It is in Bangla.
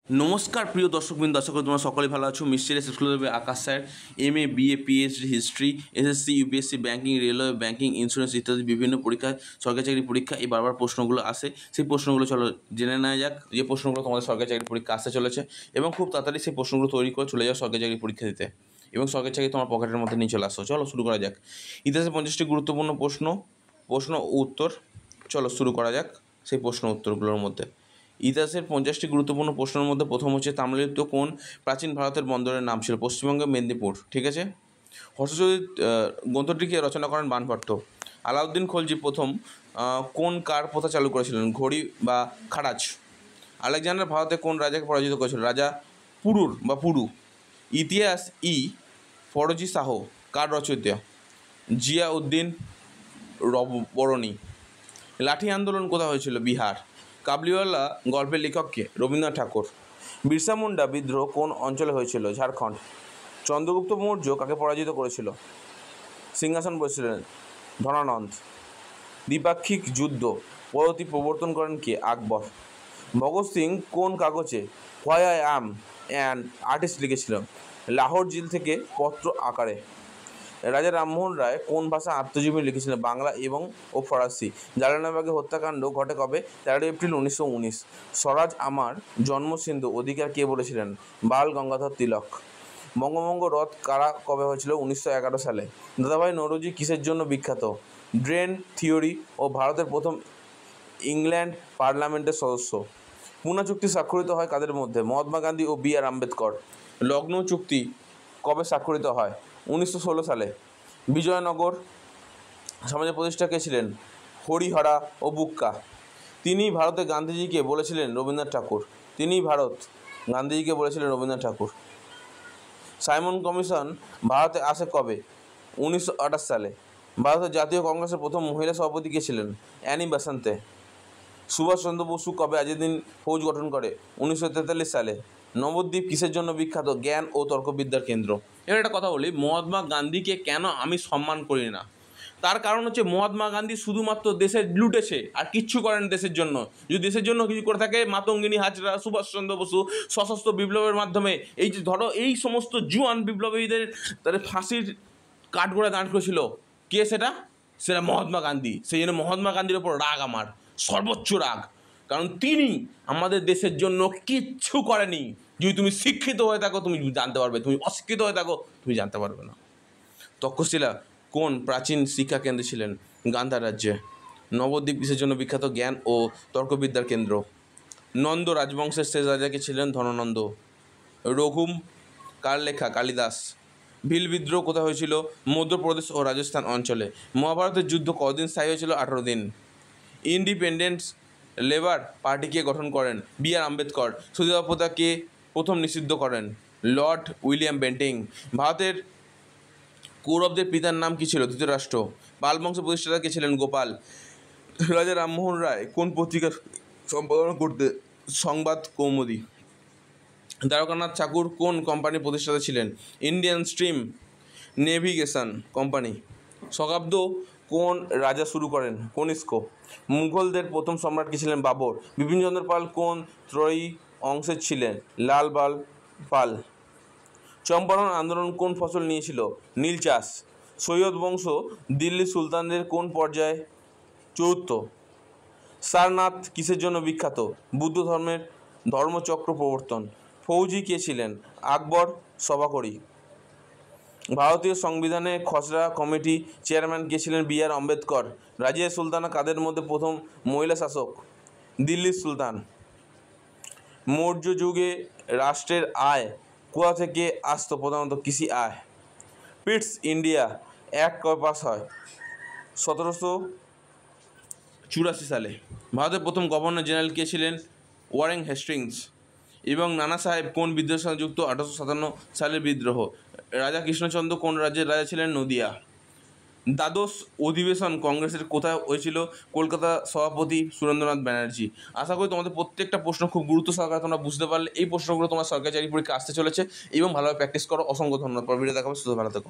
নমস্কার প্রিয় দর্শকবৃন্দ, আশা করি তোমরা সকলেই ভালো আছো। Mysterious exclusive Akash sir MA BA PhD history SSC UPSC banking railway banking insurance ইত্যাদি বিভিন্ন পরীক্ষায় সরকারি চাকরি পরীক্ষা এই বারবার প্রশ্নগুলো আসে। সেই প্রশ্নগুলো চলো জেনে নেওয়া যাক, যে প্রশ্নগুলো তোমাদের সরকারি চাকরি পরীক্ষা আসতে চলেছে এবং খুব তাড়াতাড়ি সেই প্রশ্নগুলো তৈরি করে চলে যাও সরকারি চাকরি পরীক্ষা দিতে এবং সরকারি চাকরি তোমার পকেটের মধ্যে নিয়ে চলে আসো। চলো শুরু করা যাক। ইতিহাসে 50টি গুরুত্বপূর্ণ প্রশ্ন উত্তর। চলো শুরু করা যাক সেই প্রশ্ন উত্তরগুলোর মধ্যে। ইতিহাসের 50টি গুরুত্বপূর্ণ প্রশ্নের মধ্যে প্রথম হচ্ছে, তাম্রলিপ্ত কোন প্রাচীন ভারতের বন্দরের নাম ছিল? পশ্চিমবঙ্গের মেদিনীপুর। ঠিক আছে। হর্ষচরিত গ্রন্থটিকে রচনা করেন বাণভট্ট। আলাউদ্দিন খলজি প্রথম কোন কার প্রথা চালু করেছিলেন? ঘড়ি বা খারাজ। আলেকজান্ডার ভারতে কোন রাজাকে পরাজিত করেছিল? রাজা পুরু। ইতিহাস ফরজি শাহ কার রচয়িতা? জিয়াউদ্দিন বরণী। লাঠি আন্দোলন কোথায় হয়েছিল? বিহার। কাবুলিওয়ালা গল্পের লেখক কে? রবীন্দ্রনাথ ঠাকুর। বিরসা মুন্ডা বিদ্রোহ কোন অঞ্চলে হয়েছিল? ঝাড়খণ্ড। চন্দ্রগুপ্ত মৌর্য কাকে পরাজিত করেছিল? সিংহাসন বসেছিলেন ধনানন্দ। দ্বিপাক্ষিক যুদ্ধ পদ্ধতি প্রবর্তন করেন কে? আকবর। ভগৎ সিং কোন কাগজে why I am an artist লিখেছিলেন? লাহোর জেল থেকে পত্র আকারে। রাজা রামমোহন রায় কোন ভাষা আত্মজীবনী লিখেছিলেন? বাংলা ও ফরাসি। জালিয়ানওয়ালাবাগে হত্যাকাণ্ড ঘটে কবে? 13 এপ্রিল 1919। স্বরাজ আমার জন্মসিন্ধু অধিকার কে বলেছিলেন? বাল গঙ্গাধর তিলক। বঙ্গভঙ্গ রদ কারা কবে হয়েছিল? 1911 সালে। দাদাভাই নৌরোজি কিসের জন্য বিখ্যাত? ড্রেন থিওরি ও ভারতের প্রথম ইংল্যান্ড পার্লামেন্টের সদস্য। পুনা চুক্তি স্বাক্ষরিত হয় কাদের মধ্যে? মহাত্মা গান্ধী ও BR আম্বেদকর। লখনৌ চুক্তি কবে স্বাক্ষরিত হয়? 1916 সালে। বিজয়নগর সমাজের প্রতিষ্ঠা কে ছিলেন? হরিহরা ও বুক্কা। তিনি ভারতে গান্ধীজিকে বলেছিলেন? রবীন্দ্রনাথ ঠাকুর। সাইমন কমিশন ভারতে আসে কবে? 1928 সালে। ভারতের জাতীয় কংগ্রেসের প্রথম মহিলা সভাপতি কে ছিলেন? অ্যানি বেসান্তে। সুভাষচন্দ্র বসু কবে আজাদিন ফৌজ গঠন করে? 1943 সালে। নবদ্বীপ কিসের জন্য বিখ্যাত? জ্ঞান ও তর্কবিদ্যার কেন্দ্র। এবার একটা কথা বলি, মহাত্মা গান্ধীকে কেন আমি সম্মান করি না? তার কারণ হচ্ছে মহাত্মা গান্ধী শুধুমাত্র দেশে লুটেছে আর কিচ্ছু করেন দেশের জন্য। যদি দেশের জন্য কিছু করে থাকে, মাতঙ্গিনী হাজরা, সুভাষচন্দ্র বসু সশস্ত্র বিপ্লবের মাধ্যমে এই যে ধরো এই সমস্ত জুয়ান বিপ্লবীদের তাদের ফাঁসির কাঠগড়ায় দাঁড় করেছিল কে? সেটা মহাত্মা গান্ধী। সেই জন্য মহাত্মা গান্ধীর ওপর রাগ আমার, সর্বোচ্চ রাগ। কারণ তিনি আমাদের দেশের জন্য কিচ্ছু করেনি। যদি তুমি শিক্ষিত হয়ে থাকো তুমি জানতে পারবে, তুমি অশিক্ষিত হয়ে থাকো তুমি জানতে পারবে না। তক্ষশিলা কোন প্রাচীন শিক্ষা কেন্দ্র ছিলেন? গান্ধার রাজ্যে। নবদ্বীপ কিসের জন্য বিখ্যাত? জ্ঞান ও তর্কবিদ্যার কেন্দ্র। নন্দ রাজবংশের শেষ রাজাকে ছিলেন? ধননন্দ। রঘুম কার লেখা? কালিদাস। ভিল বিদ্রোহ কোথায় হয়েছিল? মধ্যপ্রদেশ ও রাজস্থান অঞ্চলে। মহাভারতের যুদ্ধ কদিন স্থায়ী হয়েছিল? 18 দিন। ইন্ডিপেন্ডেন্স লেবার পার্টিকে গঠন করেন? BR আম্বেদকর। সতীদাহ প্রথাকে প্রথম নিষিদ্ধ করেন? Lord William Bentinck. ভারতের কৌরবদের পিতার নাম কী ছিল? ধৃতরাষ্ট্র। পাল বংশ প্রতিষ্ঠাতা কে ছিলেন? গোপাল। রাজা রামমোহন রায় কোন পত্রিকা সম্পাদনা করতে? সংবাদ কৌমুদী। দ্বারকানাথ ঠাকুর কোন কোম্পানির প্রতিষ্ঠাতা ছিলেন? Indian stream navigation company. শকাব্দ কোন রাজা শুরু করেন? কনিষ্ক। মুঘলদের প্রথম সম্রাট কে ছিলেন? বাবর। বিপিনচন্দ্র পাল কোন ত্রয়ী অংশের ছিলেন? লাল পাল। চম্পারণ আন্দোলন কোন ফসল নিয়েছিল? নীল চাষ। সৈয়দ বংশ দিল্লি সুলতানদের কোন পর্যায়ে? চতুর্থ। সারনাথ কিসের জন্য বিখ্যাত? বুদ্ধ ধর্মের ধর্মচক্র প্রবর্তন। ফৌজি কে ছিলেন? আকবর সভাকবি। ভারতীয় সংবিধানের খসড়া কমিটি চেয়ারম্যান কে ছিলেন? BR আম্বেদকর। রাজিয়া সুলতানা কাদের মধ্যে প্রথম মহিলা শাসক? দিল্লির সুলতান। মৌর্য যুগে রাষ্ট্রের আয় কোথা থেকে আসতো? প্রধানত কৃষি আয়। পিটস ইন্ডিয়া অ্যাক্ট কবে পাস হয়? 1784 সালে। ভারতের প্রথম গভর্নর জেনারেল কে ছিলেন? Warren Hastings. এবং নানা সাহেব কোন বিদ্রোহের সাথে যুক্ত? 1857 সালের বিদ্রোহ। রাজা কৃষ্ণচন্দ্র কোন রাজ্যের রাজা ছিলেন? নদিয়া। দ্বাদশ অধিবেশন কংগ্রেসের কোথায় হয়েছিল? কলকাতা। সভাপতি সুরেন্দ্রনাথ ব্যানার্জি। আশা করি তোমাদের প্রত্যেকটা প্রশ্ন খুব গুরুত্ব সহকারে তোমরা বুঝতে পারলে। এই প্রশ্নগুলো তোমার সরকারি চাকরি পরীক্ষা আসতে চলেছে এবং ভালোভাবে প্র্যাকটিস করো। অসংখ্য ধন্যবাদ। ভিডিও দেখাবে, সুস্থ ভালো থেকো।